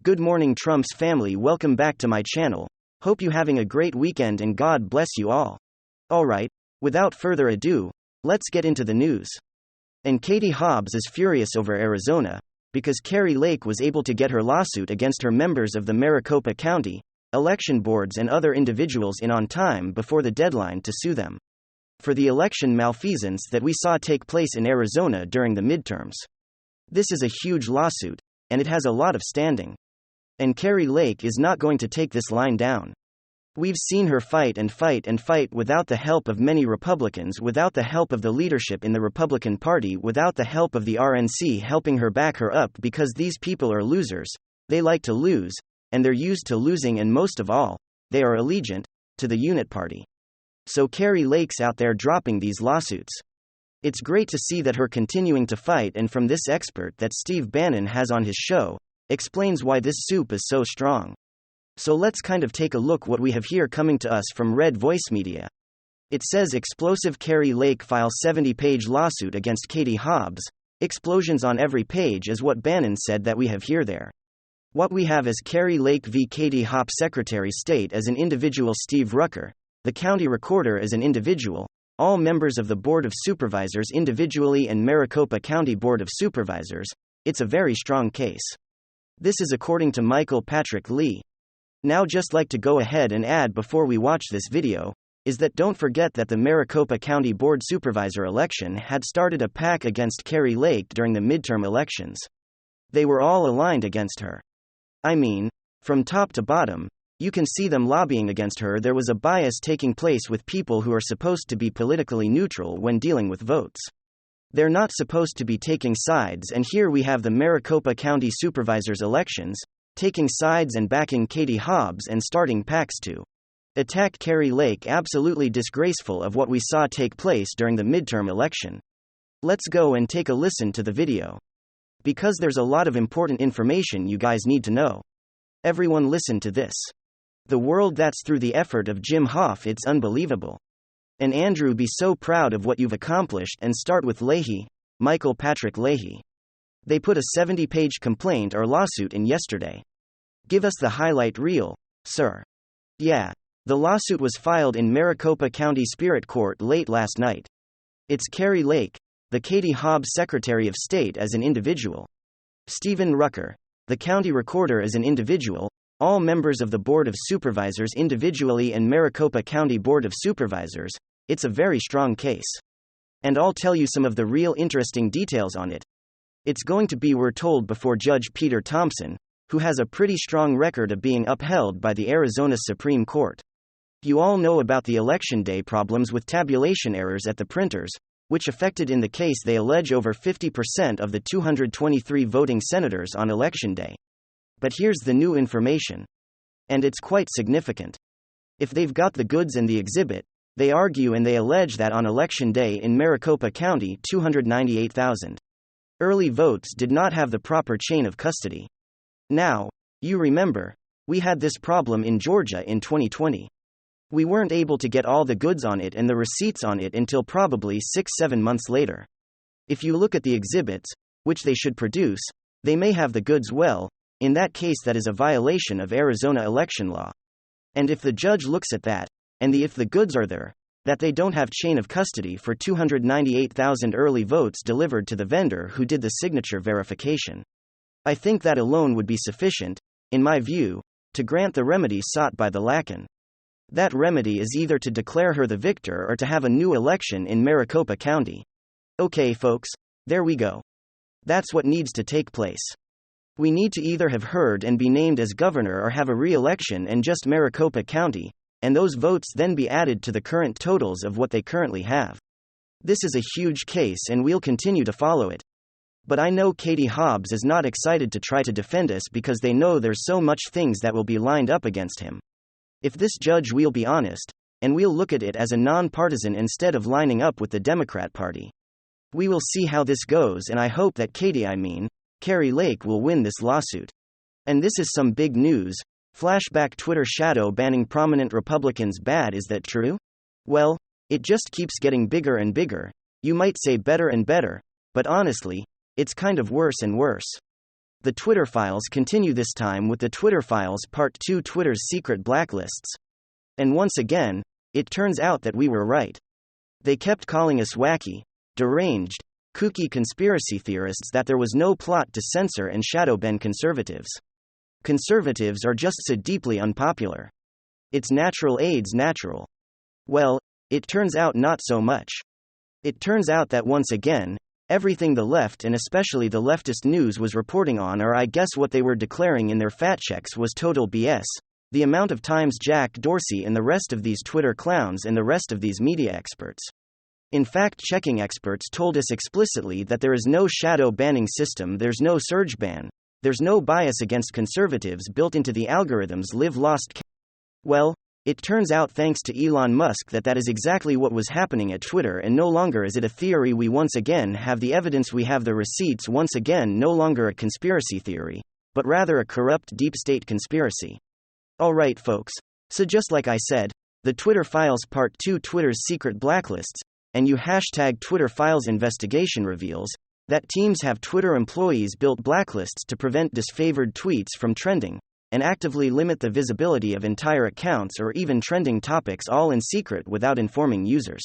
Good morning, Trump's family. Welcome back to my channel. Hope you having a great weekend and God bless you all. Alright, without further ado, let's get into the news. And Katie Hobbs is furious over Arizona, because Kari Lake was able to get her lawsuit against her members of the Maricopa County election boards and other individuals in on time before the deadline to sue them for the election malfeasance that we saw take place in Arizona during the midterms. This is a huge lawsuit, and it has a lot of standing. And Kari Lake is not going to take this lying down. We've seen her fight and fight and fight without the help of many Republicans, without the help of the leadership in the Republican Party, without the help of the RNC helping her back her up, because these people are losers, they like to lose, and they're used to losing, and most of all, they are allegiant to the unit party. So Kari Lake's out there dropping these lawsuits. It's great to see that her continuing to fight, and from this expert that Steve Bannon has on his show, explains why this soup is so strong. So let's kind of take a look what we have here coming to us from Red Voice Media. It says explosive Kari Lake files 70-page lawsuit against Katie Hobbs. Explosions on every page is what Bannon said that we have here there. What we have is Kari Lake v. Katie Hobbs, Secretary State as an individual, Steve Rucker, the county recorder as an individual, all members of the Board of Supervisors individually, and Maricopa County Board of Supervisors. It's a very strong case. This is according to Michael Patrick Lee. Now, just like to go ahead and add before we watch this video, is that don't forget that the Maricopa County Board Supervisor election had started a pack against Kari Lake during the midterm elections. They were all aligned against her. I mean, from top to bottom, you can see them lobbying against her. There was a bias taking place with people who are supposed to be politically neutral when dealing with votes. They're not supposed to be taking sides, and here we have the Maricopa County Supervisors elections, taking sides and backing Katie Hobbs and starting PACs to attack Kari Lake. Absolutely disgraceful of what we saw take place during the midterm election. Let's go and take a listen to the video. Because there's a lot of important information you guys need to know. Everyone listen to this. The world, that's through the effort of Jim Hoff, it's unbelievable. And Andrew, be so proud of what you've accomplished, and start with Leahy, Michael Patrick Leahy. They put a 70-page complaint or lawsuit in yesterday. Give us the highlight reel, sir. Yeah. The lawsuit was filed in Maricopa County Spirit Court late last night. It's Kari Lake, the Katie Hobbs Secretary of State as an individual. Stephen Rucker, the county recorder as an individual, all members of the Board of Supervisors individually, and Maricopa County Board of Supervisors. It's a very strong case. And I'll tell you some of the real interesting details on it. It's going to be, we're told, before Judge Peter Thompson, who has a pretty strong record of being upheld by the Arizona Supreme Court. You all know about the election day problems with tabulation errors at the printers, which affected, in the case they allege, over 50% of the 223 voting senators on election day. But here's the new information. And it's quite significant. If they've got the goods and the exhibit, they argue and they allege that on election day in Maricopa County, 298,000 early votes did not have the proper chain of custody. Now, you remember, we had this problem in Georgia in 2020. We weren't able to get all the goods on it and the receipts on it until probably 6-7 months later. If you look at the exhibits, which they should produce, they may have the goods. Well, in that case, that is a violation of Arizona election law. And if the judge looks at that, and if the goods are there, that they don't have chain of custody for 298,000 early votes delivered to the vendor who did the signature verification, I think that alone would be sufficient, in my view, to grant the remedy sought by the Lacan. That remedy is either to declare her the victor or to have a new election in Maricopa County. Okay, folks, there we go. That's what needs to take place. We need to either have heard and be named as governor or have a re-election and just Maricopa County, and those votes then be added to the current totals of what they currently have. This is a huge case and we'll continue to follow it. But I know Katie Hobbs is not excited to try to defend us because they know there's so much things that will be lined up against him. If this judge, we'll be honest, and we'll look at it as a non-partisan instead of lining up with the Democrat Party. We will see how this goes, and I hope that Kari Lake will win this lawsuit. And this is some big news. Flashback: Twitter shadow banning prominent Republicans. Bad? Is that true? Well, it just keeps getting bigger and bigger. You might say better and better, but honestly, it's kind of worse and worse. The Twitter Files continue, this time with the Twitter Files Part 2, Twitter's secret blacklists. And once again, it turns out that we were right. They kept calling us wacky, deranged, kooky conspiracy theorists, that there was no plot to censor and shadow ban conservatives. Conservatives are just so deeply unpopular. It's natural aids natural. Well, it turns out not so much. It turns out that once again, everything the left and especially the leftist news was reporting on, or I guess what they were declaring in their fact checks, was total BS. The amount of times Jack Dorsey and the rest of these Twitter clowns and the rest of these media experts, in fact-checking experts, told us explicitly that there is no shadow banning system, there's no surge ban, there's no bias against conservatives built into the algorithms, live lost. Well, it turns out, thanks to Elon Musk, that is exactly what was happening at Twitter, and no longer is it a theory. We once again have the evidence, we have the receipts. Once again, no longer a conspiracy theory, but rather a corrupt deep state conspiracy. Alright folks, so just like I said, the Twitter Files Part 2, Twitter's secret blacklists, and you hashtag Twitter Files investigation reveals that teams have Twitter employees built blacklists to prevent disfavored tweets from trending, and actively limit the visibility of entire accounts or even trending topics, all in secret without informing users.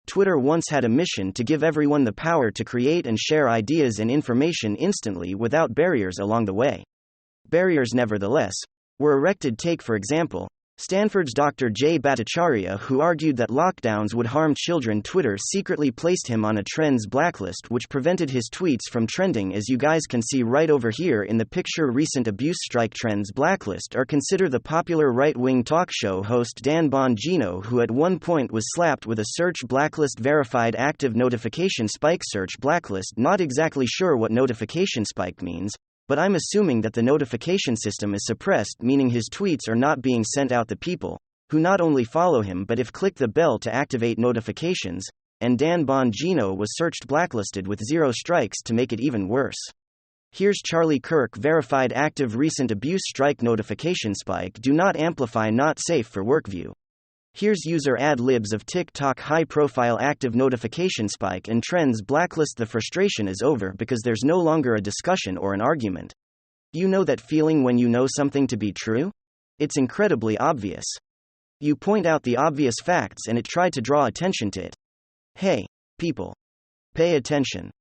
Twitter once had a mission to give everyone the power to create and share ideas and information instantly without barriers along the way. Barriers, nevertheless, were erected. Take, for example, Stanford's Dr. Jay Bhattacharya, who argued that lockdowns would harm children. Twitter secretly placed him on a trends blacklist, which prevented his tweets from trending, as you guys can see right over here in the picture. Recent abuse strike trends blacklist are consider the popular right-wing talk show host Dan Bongino, who at one point was slapped with a search blacklist. Verified active notification spike search blacklist. Not exactly sure what notification spike means, but I'm assuming that the notification system is suppressed, meaning his tweets are not being sent out to people who not only follow him but if click the bell to activate notifications, and Dan Bongino was searched blacklisted with 0 strikes to make it even worse. Here's Charlie Kirk. Verified active recent abuse strike notification spike. Do not amplify, not safe for work. View. Here's user ad libs of TikTok. High profile active notification spike and trends blacklist. The frustration is over because there's no longer a discussion or an argument. You know that feeling when you know something to be true? It's incredibly obvious. You point out the obvious facts and it tried to draw attention to it. Hey, people. Pay attention.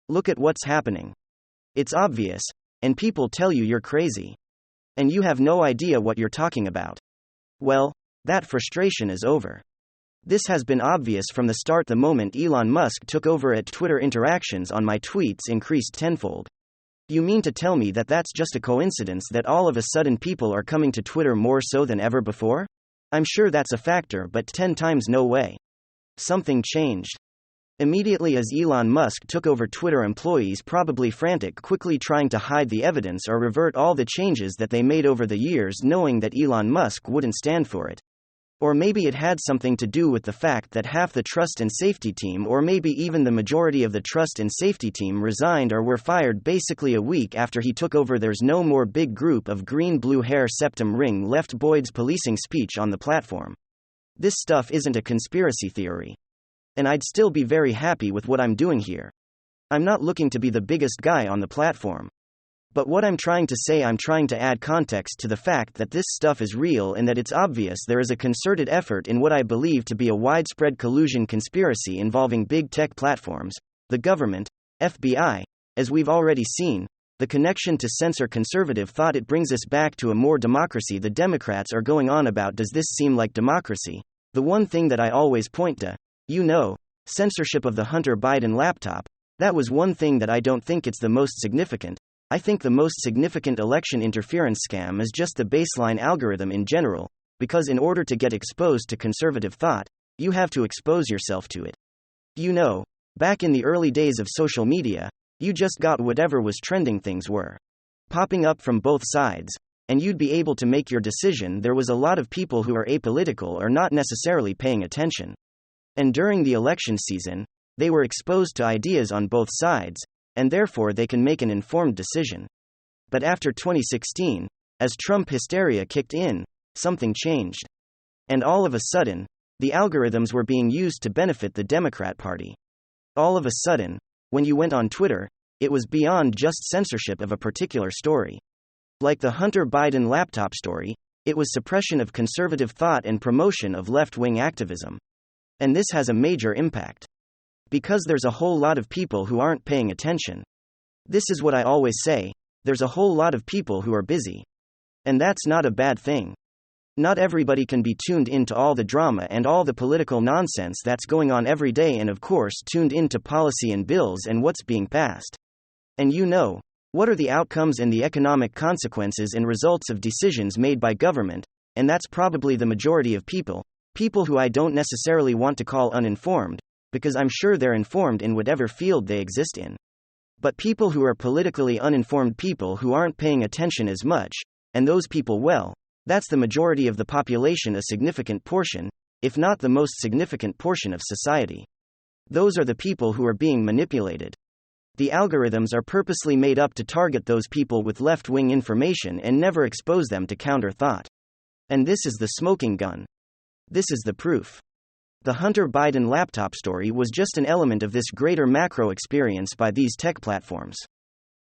Look at what's happening. It's obvious, and people tell you you're crazy. And you have no idea what you're talking about. Well, that frustration is over. This has been obvious from the start. The moment Elon Musk took over at Twitter, interactions on my tweets increased tenfold. You mean to tell me that that's just a coincidence, that all of a sudden people are coming to Twitter more so than ever before? I'm sure that's a factor, but 10 times no way. Something changed. Immediately as Elon Musk took over, Twitter employees, probably frantic, quickly trying to hide the evidence or revert all the changes that they made over the years, knowing that Elon Musk wouldn't stand for it. Or maybe it had something to do with the fact that half the trust and safety team, or maybe even the majority of the trust and safety team, resigned or were fired basically a week after he took over. There's no more big group of green-blue hair septum ring left Boyd's policing speech on the platform. This stuff isn't a conspiracy theory. And I'd still be very happy with what I'm doing here. I'm not looking to be the biggest guy on the platform. But what I'm trying to say, I'm trying to add context to the fact that this stuff is real and that it's obvious there is a concerted effort in what I believe to be a widespread collusion conspiracy involving big tech platforms, the government, FBI, as we've already seen, the connection to censor conservative thought. It brings us back to a more democracy the Democrats are going on about. Does this seem like democracy? The one thing that I always point to, censorship of the Hunter Biden laptop, that was one thing that I don't think it's the most significant. I think the most significant election interference scam is just the baseline algorithm in general, because in order to get exposed to conservative thought, you have to expose yourself to it. Back in the early days of social media, you just got whatever was trending, things were popping up from both sides, and you'd be able to make your decision. There was a lot of people who are apolitical or not necessarily paying attention. And during the election season, they were exposed to ideas on both sides, and therefore they can make an informed decision. But after 2016, as Trump hysteria kicked in, something changed. And all of a sudden, the algorithms were being used to benefit the Democrat Party. All of a sudden, when you went on Twitter, it was beyond just censorship of a particular story. Like the Hunter Biden laptop story, it was suppression of conservative thought and promotion of left-wing activism. And this has a major impact. Because there's a whole lot of people who aren't paying attention. This is what I always say, there's a whole lot of people who are busy. And that's not a bad thing. Not everybody can be tuned into all the drama and all the political nonsense that's going on every day, and of course tuned into policy and bills and what's being passed. And what are the outcomes and the economic consequences and results of decisions made by government, and that's probably the majority of people who I don't necessarily want to call uninformed, because I'm sure they're informed in whatever field they exist in. But people who are politically uninformed, people who aren't paying attention as much, and those people, well, that's the majority of the population, a significant portion, if not the most significant portion of society. Those are the people who are being manipulated. The algorithms are purposely made up to target those people with left-wing information and never expose them to counter thought. And this is the smoking gun. This is the proof. The Hunter Biden laptop story was just an element of this greater macro experience by these tech platforms.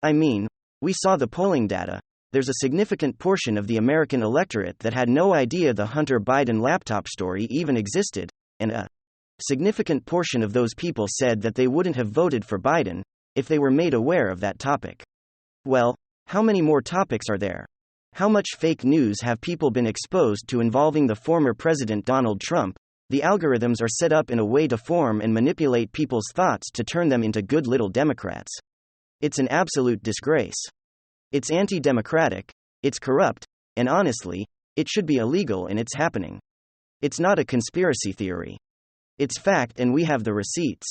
I mean, we saw the polling data. There's a significant portion of the American electorate that had no idea the Hunter Biden laptop story even existed, and a significant portion of those people said that they wouldn't have voted for Biden if they were made aware of that topic. Well, how many more topics are there? How much fake news have people been exposed to involving the former President Donald Trump? The algorithms are set up in a way to form and manipulate people's thoughts to turn them into good little Democrats. It's an absolute disgrace. It's anti-democratic, it's corrupt, and honestly, it should be illegal, and it's happening. It's not a conspiracy theory. It's fact, and we have the receipts.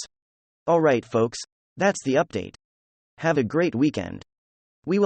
Alright folks, that's the update. Have a great weekend.